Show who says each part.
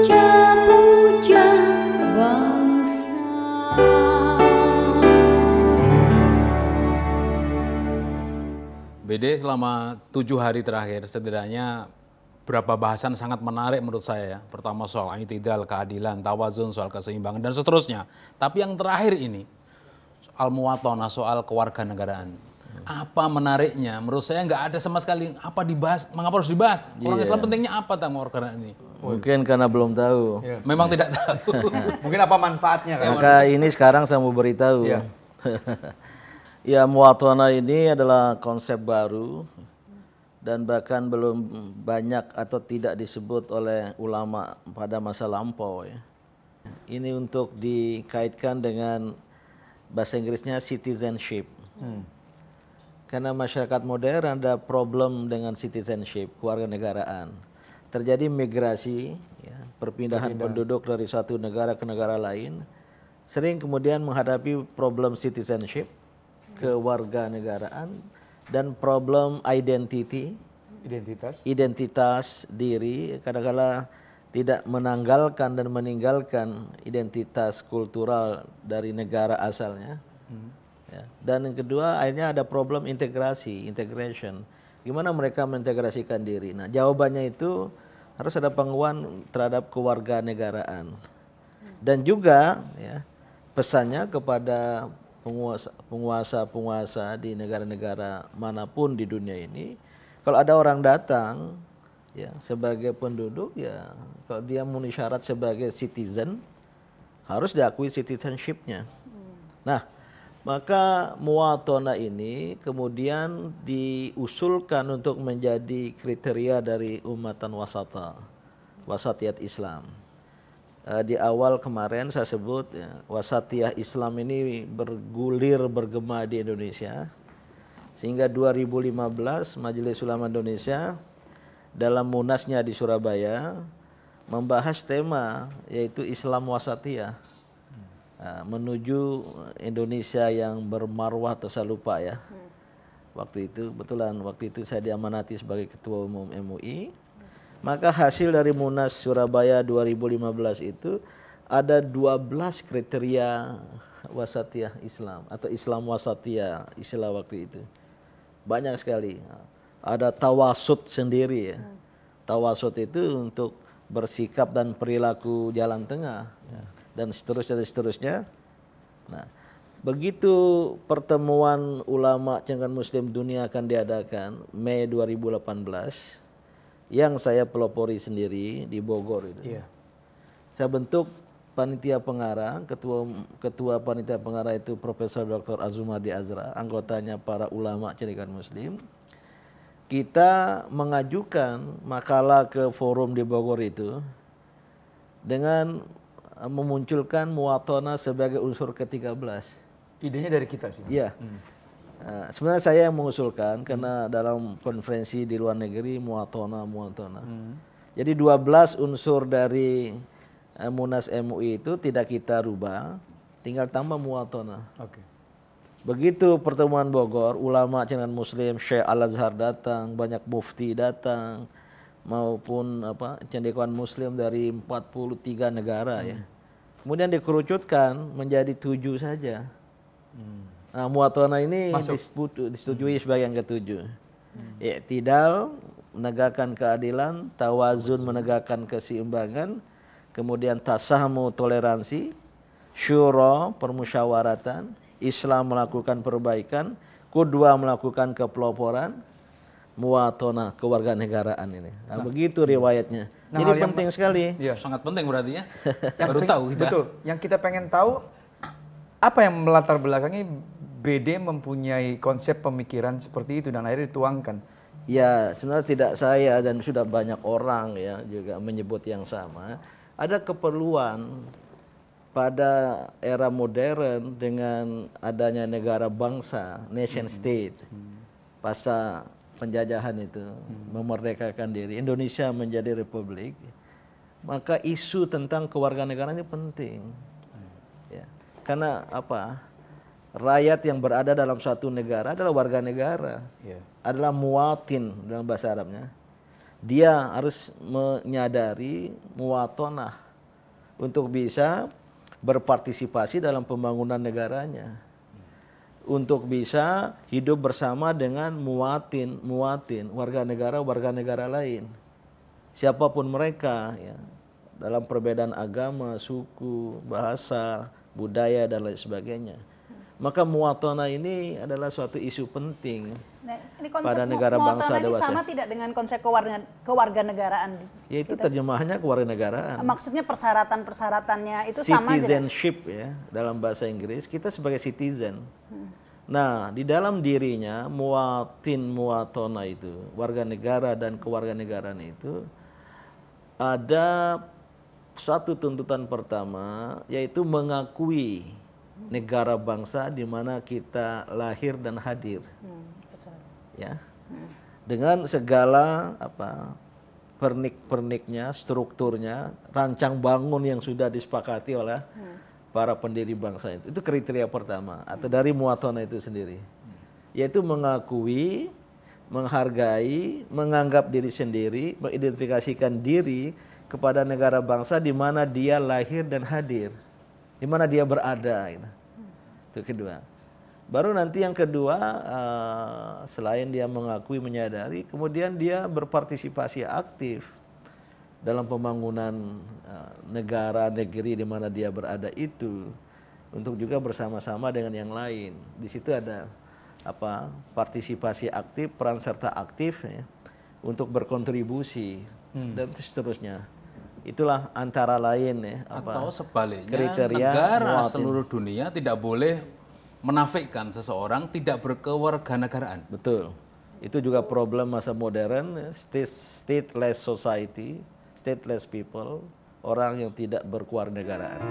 Speaker 1: Puja-puja bangsa.
Speaker 2: BD selama 7 hari terakhir setidaknya berapa bahasan sangat menarik menurut saya ya. Pertama soal i'tidal, keadilan, tawazun, soal keseimbangan dan seterusnya. Tapi yang terakhir ini soal muwatonah, soal kewarganegaraan. Apa menariknya? Menurut saya nggak ada sama sekali apa dibahas. Mengapa harus dibahas? Orang Islam pentingnya apa tentang kewarganegaraan ini?
Speaker 3: Mungkin karena belum tahu.
Speaker 2: Memang tidak tahu.
Speaker 4: Mungkin apa manfaatnya kan?
Speaker 3: Maka ini sekarang saya mau beritahu.
Speaker 4: Iya.
Speaker 3: Ya, muwatonah ini adalah konsep baru dan bahkan belum banyak atau tidak disebut oleh ulama pada masa lampau ya. Ini untuk dikaitkan dengan bahasa Inggrisnya citizenship. Karena masyarakat modern ada problem dengan citizenship, kewarganegaraan. Terjadi migrasi, ya, perpindahan penduduk dari satu negara ke negara lain, sering kemudian menghadapi problem citizenship, kewarganegaraan, dan problem identitas diri, kadang-kala tidak menanggalkan dan meninggalkan identitas kultural dari negara asalnya. Ya. Dan yang kedua, akhirnya ada problem integration. Gimana mereka mengintegrasikan diri? Nah, jawabannya itu harus ada penguatan terhadap kewarganegaraan. Dan juga ya, pesannya kepada penguasa-penguasa di negara-negara manapun di dunia ini, kalau ada orang datang ya sebagai penduduk, ya kalau dia memenuhi syarat sebagai citizen, harus diakui citizenship-nya. Nah, maka muwatonah ini kemudian diusulkan untuk menjadi kriteria dari umatan wasatiyat Islam. Di awal kemarin saya sebut ya, wasatiyah Islam ini bergema di Indonesia. Sehingga 2015 Majelis Ulama Indonesia dalam munasnya di Surabaya membahas tema yaitu Islam wasatiyah. Menuju Indonesia yang bermarwah tasalupa ya. Waktu itu saya diamanati sebagai Ketua Umum MUI. Maka hasil dari Munas Surabaya 2015 itu ada 12 kriteria wasatiyah Islam atau Islam wasatiyah istilah waktu itu. Banyak sekali. Ada tawasud sendiri ya. Tawasud itu untuk bersikap dan perilaku jalan tengah ya. Dan seterusnya. Nah, begitu pertemuan ulama cendekiawan Muslim dunia akan diadakan Mei 2018 yang saya pelopori sendiri di Bogor itu.
Speaker 4: Iya.
Speaker 3: Saya bentuk panitia pengarah, ketua panitia pengarah itu Profesor Dr. Azumadi Azra, anggotanya para ulama cendekiawan Muslim. Kita mengajukan makalah ke forum di Bogor itu dengan memunculkan muwatonah sebagai unsur ke-13.
Speaker 4: Idenya dari kita sih.
Speaker 3: Iya. Sebenarnya saya yang mengusulkan karena dalam konferensi di luar negeri muwatonah. Jadi 12 unsur dari Munas MUI itu tidak kita rubah, tinggal tambah muwatonah.
Speaker 4: Oke.
Speaker 3: Begitu pertemuan Bogor, ulama cendekiawan Muslim, Syekh Al-Azhar datang, banyak mufti datang, maupun cendekiawan Muslim dari 43 negara ya. Kemudian dikerucutkan menjadi 7 saja. Nah, muwatonah ini disetujui sebagai yang ke-7. I'tidal, menegakkan keadilan, tawazun, menegakkan keseimbangan, kemudian tasamu, toleransi, syura, permusyawaratan, Islam melakukan perbaikan, qudwah melakukan kepeloporan, muwatonah kewarganegaraan ini. Nah, begitu riwayatnya.
Speaker 4: Nah,
Speaker 3: jadi penting sekali.
Speaker 4: Iya.
Speaker 2: Sangat penting berarti ya. Baru tahu kita.
Speaker 4: Betul. Yang kita pengen tahu apa yang melatar belakangi BD mempunyai konsep pemikiran seperti itu dan akhirnya dituangkan.
Speaker 3: Ya, sebenarnya tidak saya dan sudah banyak orang ya juga menyebut yang sama. Ada keperluan pada era modern dengan adanya negara bangsa, nation state, pasca penjajahan itu, memerdekakan diri, Indonesia menjadi republik, maka isu tentang kewarganegaraan ini penting. Ya. Karena apa? Rakyat yang berada dalam suatu negara adalah warga negara, adalah muwatin dalam bahasa Arabnya. dia harus menyadari muwatonah untuk bisa berpartisipasi dalam pembangunan negaranya, untuk bisa hidup bersama dengan muwatin warga negara lain, siapapun mereka, ya, dalam perbedaan agama, suku, bahasa, budaya dan lain sebagainya. Maka muwatonah ini adalah suatu isu penting
Speaker 5: ini konsep
Speaker 3: pada negara bangsa
Speaker 5: muwatonah ini
Speaker 3: dewasa.
Speaker 5: sama tidak dengan konsep kewarganegaraan?
Speaker 3: Yaitu terjemahannya kewarganegaraan.
Speaker 5: Maksudnya persyaratan-persyaratannya itu sama tidak?
Speaker 3: Citizenship ya dalam bahasa Inggris, kita sebagai citizen. Nah, di dalam dirinya muwatonah itu, warga negara dan kewarganegaraan itu ada satu tuntutan pertama, yaitu mengakui negara bangsa di mana kita lahir dan hadir. Ya. Dengan segala pernik-perniknya, strukturnya, rancang bangun yang sudah disepakati oleh para pendiri bangsa itu. Itu kriteria pertama atau dari muwatonah itu sendiri. Yaitu mengakui, menghargai, menganggap diri sendiri, mengidentifikasikan diri kepada negara bangsa di mana dia lahir dan hadir, di mana dia berada. Gitu. Itu kedua. Baru nanti yang kedua, selain dia mengakui, menyadari, kemudian dia berpartisipasi aktif dalam pembangunan negara, negeri di mana dia berada itu, untuk juga bersama-sama dengan yang lain. Di situ ada partisipasi aktif, peran serta aktif ya, untuk berkontribusi dan seterusnya. Itulah antara lain ya.
Speaker 2: Atau sebaliknya,
Speaker 3: kriteria
Speaker 2: negara
Speaker 3: muwatin.
Speaker 2: seluruh dunia tidak boleh menafikan seseorang tidak berkewarganegaraan.
Speaker 3: Betul. Itu juga problem masa modern, stateless society, stateless people, orang yang tidak berkewarganegaraan.